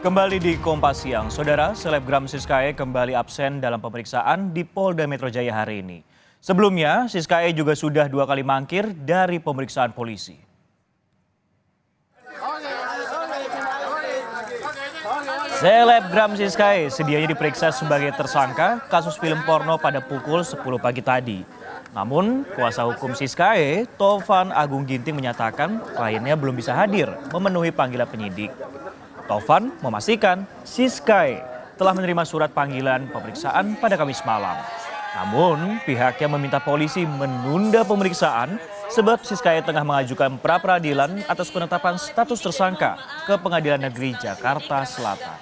Kembali di Kompas Siang, Saudara, selebgram Siskae kembali absen dalam pemeriksaan di Polda Metro Jaya hari ini. Sebelumnya, Siskae juga sudah 2 kali mangkir dari pemeriksaan polisi. Selebgram Siskae sedianya diperiksa sebagai tersangka kasus film porno pada pukul 10 pagi tadi. Namun, kuasa hukum Siskae, Tovan Agung Ginting menyatakan kliennya belum bisa hadir memenuhi panggilan penyidik. Tovan memastikan Siskae telah menerima surat panggilan pemeriksaan pada Kamis malam. Namun, pihaknya meminta polisi menunda pemeriksaan sebab Siskae tengah mengajukan pra-peradilan atas penetapan status tersangka ke Pengadilan Negeri Jakarta Selatan.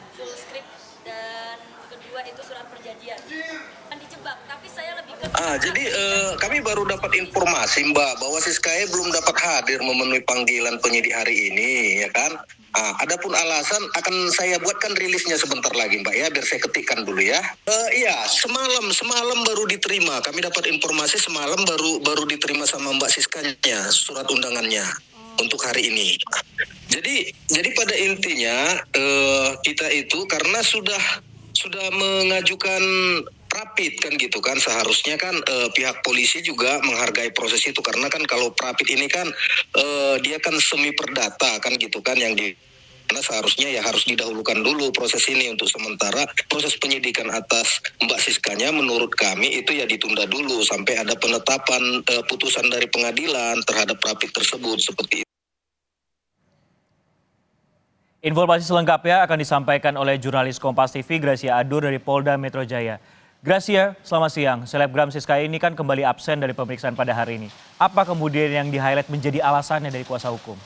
Jadi kami baru dapat informasi Mbak bahwa Siskae belum dapat hadir memenuhi panggilan penyidik hari ini, ya kan? Adapun alasan akan saya buatkan rilisnya sebentar lagi Mbak ya, biar saya ketikkan dulu ya. Iya, semalam baru diterima. Kami dapat informasi semalam baru diterima sama Mbak Siskanya surat undangannya untuk hari ini. Jadi pada intinya kita itu karena sudah mengajukan rapid kan gitu kan, seharusnya kan pihak polisi juga menghargai proses itu karena kan kalau rapid ini kan dia kan semi perdata kan gitu kan yang karena seharusnya ya harus didahulukan dulu proses ini untuk sementara proses penyidikan atas Mbak Siskanya menurut kami itu ya ditunda dulu sampai ada penetapan putusan dari pengadilan terhadap rapid tersebut seperti itu. Informasi selengkapnya akan disampaikan oleh jurnalis Kompas TV Gracia Adur dari Polda Metro Jaya. Gracia, selamat siang. Selebgram Siskae ini kan kembali absen dari pemeriksaan pada hari ini. Apa kemudian yang di-highlight menjadi alasannya dari kuasa hukum?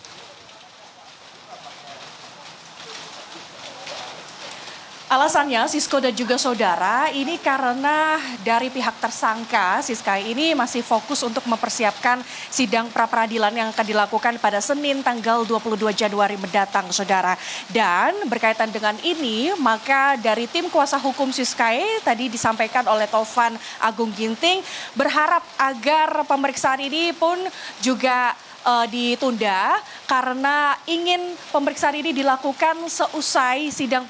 Alasannya Sisko dan juga saudara ini karena dari pihak tersangka Siskae ini masih fokus untuk mempersiapkan sidang pra-peradilan yang akan dilakukan pada Senin tanggal 22 Januari mendatang saudara. Dan berkaitan dengan ini maka dari tim kuasa hukum Siskae tadi disampaikan oleh Tovan Agung Ginting berharap agar pemeriksaan ini pun juga ditunda karena ingin pemeriksaan ini dilakukan seusai sidang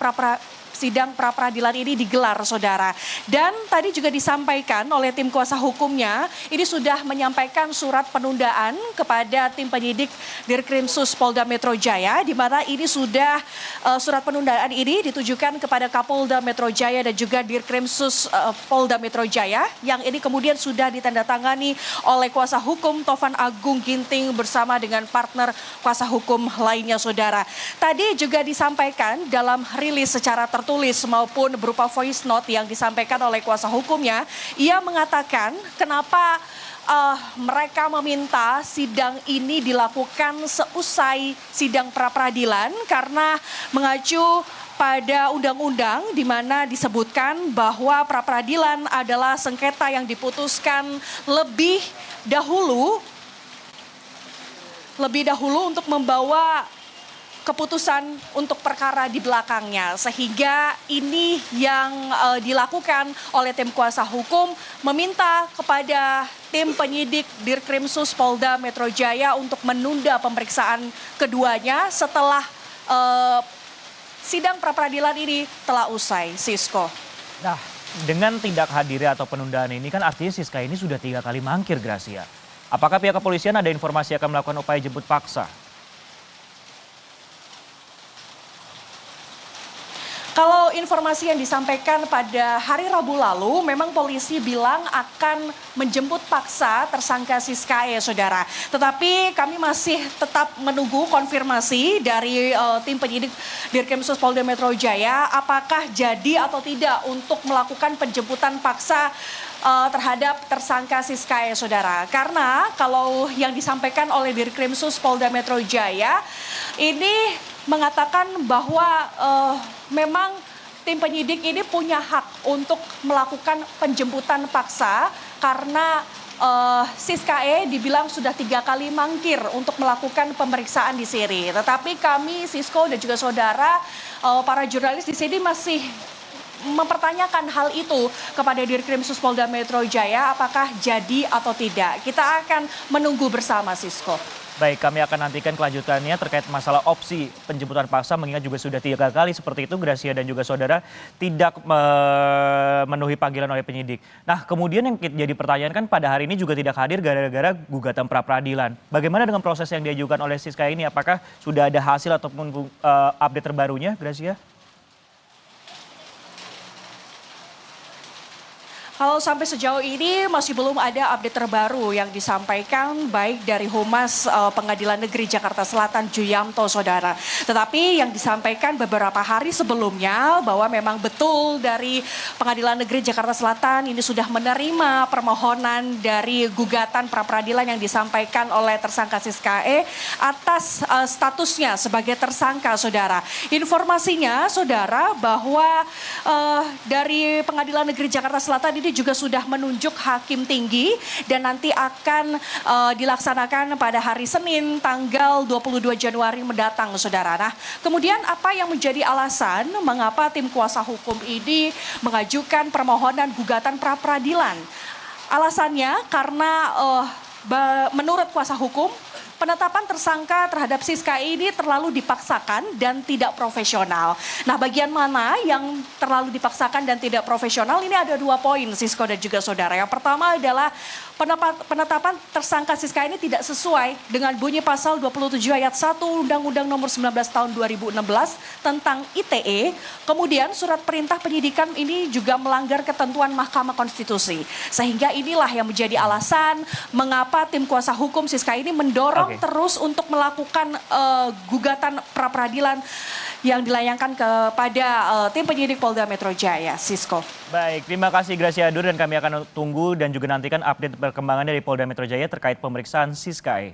pra-peradilan ini digelar saudara. Dan tadi juga disampaikan oleh tim kuasa hukumnya ini sudah menyampaikan surat penundaan kepada tim penyidik Dirkrimsus Polda Metro Jaya di mana ini sudah surat penundaan ini ditujukan kepada Kapolda Metro Jaya dan juga Dirkrimsus Polda Metro Jaya yang ini kemudian sudah ditandatangani oleh kuasa hukum Tovan Agung Ginting bersama dengan partner kuasa hukum lainnya saudara. Tadi juga disampaikan dalam rilis secara tertulis maupun berupa voice note yang disampaikan oleh kuasa hukumnya, ia mengatakan kenapa mereka meminta sidang ini dilakukan seusai sidang pra-peradilan karena mengacu pada undang-undang di mana disebutkan bahwa pra-peradilan adalah sengketa yang diputuskan lebih dahulu untuk membawa keputusan untuk perkara di belakangnya. Sehingga ini yang dilakukan oleh tim kuasa hukum meminta kepada tim penyidik Dirkrimsus Polda Metro Jaya untuk menunda pemeriksaan keduanya setelah sidang pra-peradilan ini telah usai. Sisko. Nah, dengan tidak hadirnya atau penundaan ini kan artinya Siskae ini sudah 3 kali mangkir Gracia. Apakah pihak kepolisian ada informasi akan melakukan upaya jemput paksa? Kalau informasi yang disampaikan pada hari Rabu lalu, memang polisi bilang akan menjemput paksa tersangka Siskae, saudara. Tetapi kami masih tetap menunggu konfirmasi dari tim penyidik Dirkrimsus Polda Metro Jaya, apakah jadi atau tidak untuk melakukan penjemputan paksa terhadap tersangka Siskae, saudara. Karena kalau yang disampaikan oleh Dirkrimsus Polda Metro Jaya ini mengatakan bahwa memang tim penyidik ini punya hak untuk melakukan penjemputan paksa karena Siskae dibilang sudah 3 kali mangkir untuk melakukan pemeriksaan di sini. Tetapi kami, Sisko dan juga saudara, para jurnalis di sini masih mempertanyakan hal itu kepada Dirkrimsus Polda Metro Jaya apakah jadi atau tidak. Kita akan menunggu bersama, Sisko. Baik, kami akan nantikan kelanjutannya terkait masalah opsi penjemputan paksa, mengingat juga sudah 3 kali seperti itu Gracia dan juga saudara tidak memenuhi panggilan oleh penyidik. Nah, kemudian yang jadi pertanyaan kan pada hari ini juga tidak hadir gara-gara gugatan pra-peradilan. Bagaimana dengan proses yang diajukan oleh Siska ini? Apakah sudah ada hasil ataupun update terbarunya, Gracia? Kalau sampai sejauh ini masih belum ada update terbaru yang disampaikan baik dari Humas Pengadilan Negeri Jakarta Selatan Juyamto, saudara. Tetapi yang disampaikan beberapa hari sebelumnya bahwa memang betul dari Pengadilan Negeri Jakarta Selatan ini sudah menerima permohonan dari gugatan pra-peradilan yang disampaikan oleh tersangka Siska E atas statusnya sebagai tersangka, saudara. Informasinya, saudara, bahwa dari Pengadilan Negeri Jakarta Selatan ini juga sudah menunjuk hakim tinggi dan nanti akan dilaksanakan pada hari Senin tanggal 22 Januari mendatang, saudara. Nah, kemudian apa yang menjadi alasan mengapa tim kuasa hukum ini mengajukan permohonan gugatan pra-peradilan? Alasannya karena menurut kuasa hukum, penetapan tersangka terhadap Siska ini terlalu dipaksakan dan tidak profesional. Nah, bagian mana yang terlalu dipaksakan dan tidak profesional? Ini ada 2 poin, Sisko dan juga saudara. Yang pertama adalah penetapan tersangka Siska ini tidak sesuai dengan bunyi pasal 27 ayat 1 Undang-Undang nomor 19 tahun 2016 tentang ITE. Kemudian surat perintah penyidikan ini juga melanggar ketentuan Mahkamah Konstitusi. Sehingga inilah yang menjadi alasan mengapa tim kuasa hukum Siska ini mendorong terus untuk melakukan gugatan pra-peradilan yang dilayangkan kepada tim penyidik Polda Metro Jaya, Sisko. Baik, terima kasih Gracia Adur dan kami akan tunggu dan juga nantikan update perkembangan dari Polda Metro Jaya terkait pemeriksaan Siska E.